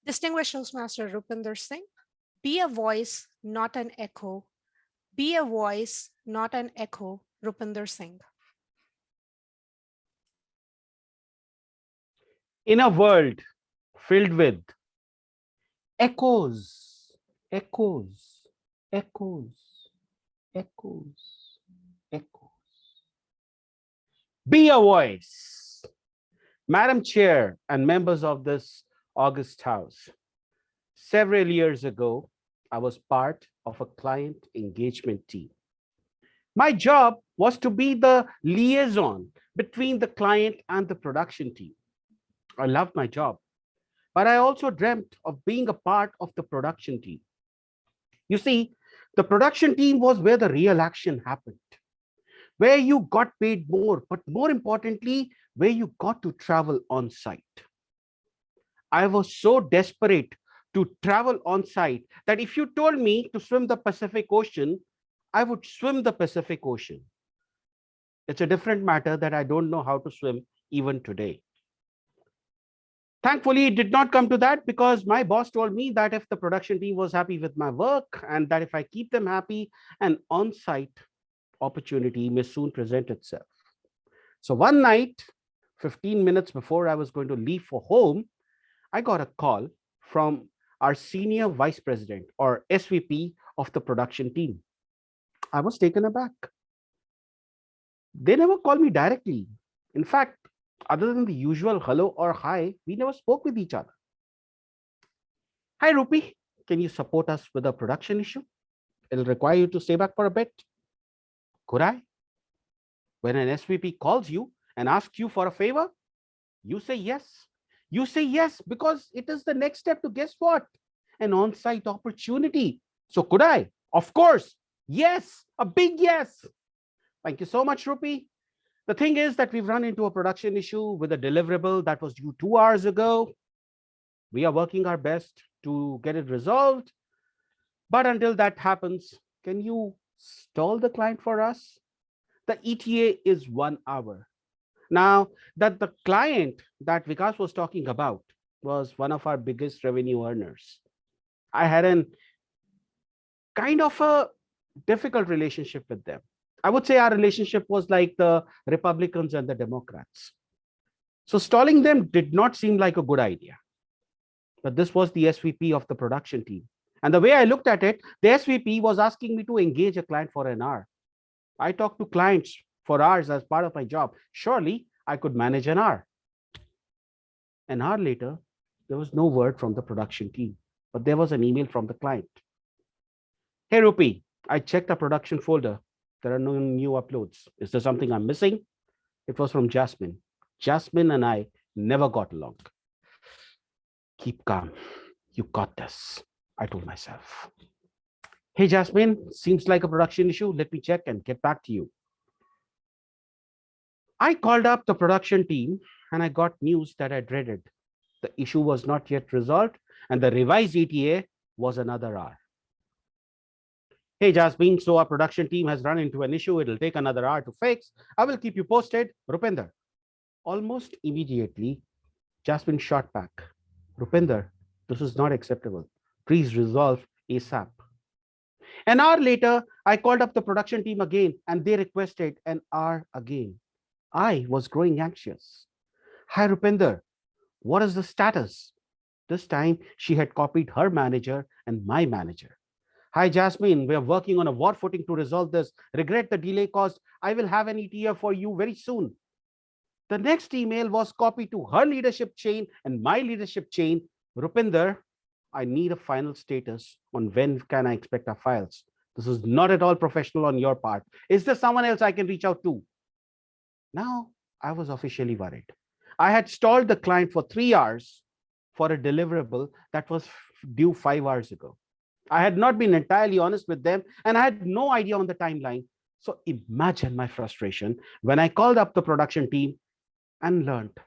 Distinguished Toastmaster Rupinder Singh, be a voice, not an echo. Be a voice, not an echo, Rupinder Singh. In a world filled with echoes, echoes, echoes, echoes, echoes. Be a voice. Madam Chair and members of this August House, several years ago, I was part of a client engagement team. My job was to be the liaison between the client and the production team. I loved my job, but I also dreamt of being a part of the production team. You see, the production team was where the real action happened, where you got paid more, but more importantly, where you got to travel on site. I was so desperate to travel on site that if you told me to swim the Pacific Ocean, I would swim the Pacific Ocean. It's a different matter that I don't know how to swim even today. Thankfully, it did not come to that because my boss told me that if the production team was happy with my work and that if I keep them happy, an on site opportunity may soon present itself. So one night, 15 minutes before I was going to leave for home, I got a call from our senior vice president or SVP of the production team. I was taken aback. They never called me directly. In fact, other than the usual hello or hi, we never spoke with each other. Hi, Rupi, can you support us with a production issue? It'll require you to stay back for a bit. Could I? When an SVP calls you and asks you for a favor, you say yes. You say yes because it is the next step to guess what? An on site opportunity. So, could I? Of course. Yes. A big yes. Thank you so much, Rupi. The thing is that we've run into a production issue with a deliverable that was due 2 hours ago. We are working our best to get it resolved. But until that happens, can you stall the client for us? The ETA is 1 hour. Now, that the client that Vikas was talking about was one of our biggest revenue earners. I had an kind of a difficult relationship with them. I would say our relationship was like the Republicans and the Democrats. So stalling them did not seem like a good idea. But this was the SVP of the production team. And the way I looked at it, the SVP was asking me to engage a client for an hour. I talked to clients for hours as part of my job. Surely I could manage an hour. An hour later, there was no word from the production team, but there was an email from the client. Hey, Rupi, I checked the production folder. There are no new uploads. Is there something I'm missing? It was from Jasmine. Jasmine and I never got along. Keep calm. You got this, I told myself. Hey, Jasmine, seems like a production issue. Let me check and get back to you. I called up the production team and I got news that I dreaded. The issue was not yet resolved and the revised ETA was another hour. Hey, Jasmine, so our production team has run into an issue. It'll take another hour to fix. I will keep you posted. Rupinder. Almost immediately, Jasmine shot back. Rupinder, this is not acceptable. Please resolve ASAP. An hour later, I called up the production team again and they requested an hour again. I was growing anxious. Hi, Rupinder. What is the status? This time, she had copied her manager and my manager. Hi, Jasmine. We are working on a war footing to resolve this. Regret the delay caused. I will have an ETA for you very soon. The next email was copied to her leadership chain and my leadership chain. Rupinder, I need a final status on when can I expect our files. This is not at all professional on your part. Is there someone else I can reach out to? Now, I was officially worried. I had stalled the client for 3 hours for a deliverable that was due 5 hours ago. I had not been entirely honest with them and I had no idea on the timeline. So imagine my frustration when I called up the production team and learned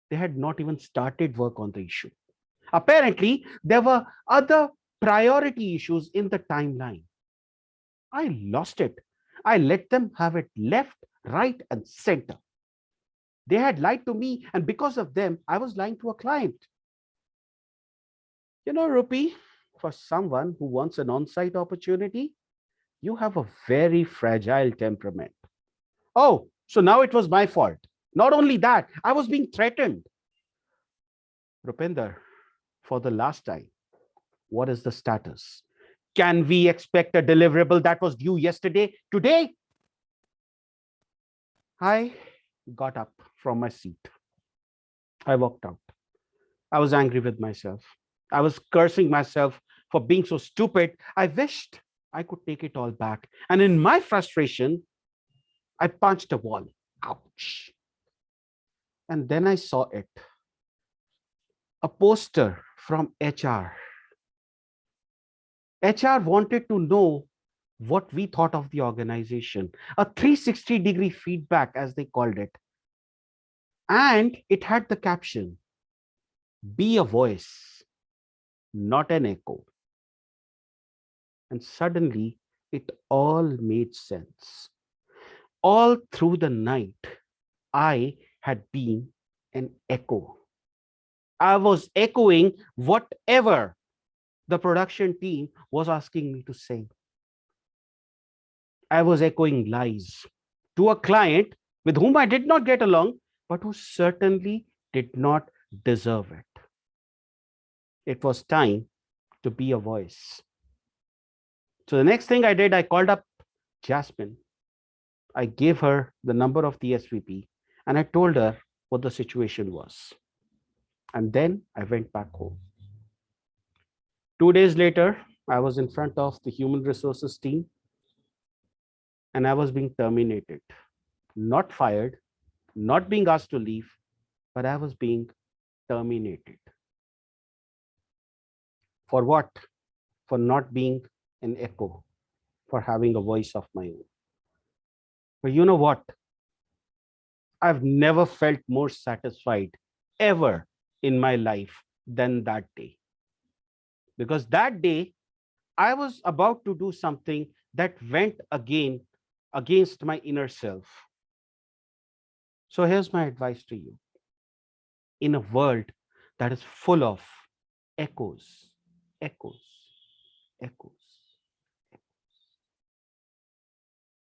they had not even started work on the issue. Apparently, there were other priority issues in the timeline. I lost it. I let them have it left, right, and center. They had lied to me, and because of them, I was lying to a client. You know, Rupi, for someone who wants an on site opportunity, you have a very fragile temperament. Oh, so now it was my fault. Not only that, I was being threatened. Rupinder, for the last time, what is the status? Can we expect a deliverable that was due yesterday, today? I got up from my seat. I walked out. I was angry with myself. I was cursing myself for being so stupid. I wished I could take it all back. And in my frustration, I punched a wall. Ouch. And then I saw it, a poster from HR. HR wanted to know what we thought of the organization, a 360-degree feedback, as they called it. And it had the caption, be a voice, not an echo. And suddenly it all made sense. All through the night, I had been an echo. I was echoing whatever the production team was asking me to say. I was echoing lies to a client with whom I did not get along, but who certainly did not deserve it. It was time to be a voice. So the next thing I did, I called up Jasmine. I gave her the number of the SVP and I told her what the situation was. And then I went back home. 2 days later, I was in front of the human resources team and I was being terminated, not fired, not being asked to leave, but I was being terminated. For what? For not being an echo, for having a voice of my own. But you know what? I've never felt more satisfied ever in my life than that day. Because that day, I was about to do something that went again against my inner self. So here's my advice to you. In a world that is full of echoes, echoes, echoes,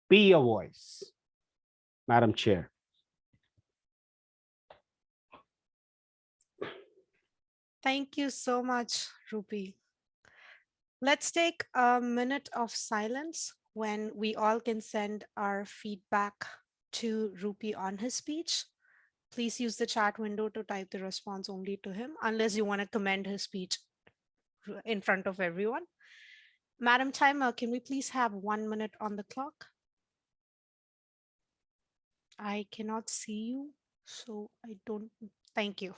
be a voice. Madam Chair. Thank you so much, Rupi. Let's take a minute of silence when we all can send our feedback to Rupi on his speech. Please use the chat window to type the response only to him, unless you want to commend his speech in front of everyone. Madam Timer, can we please have 1 minute on the clock? I cannot see you, so I don't. Thank you.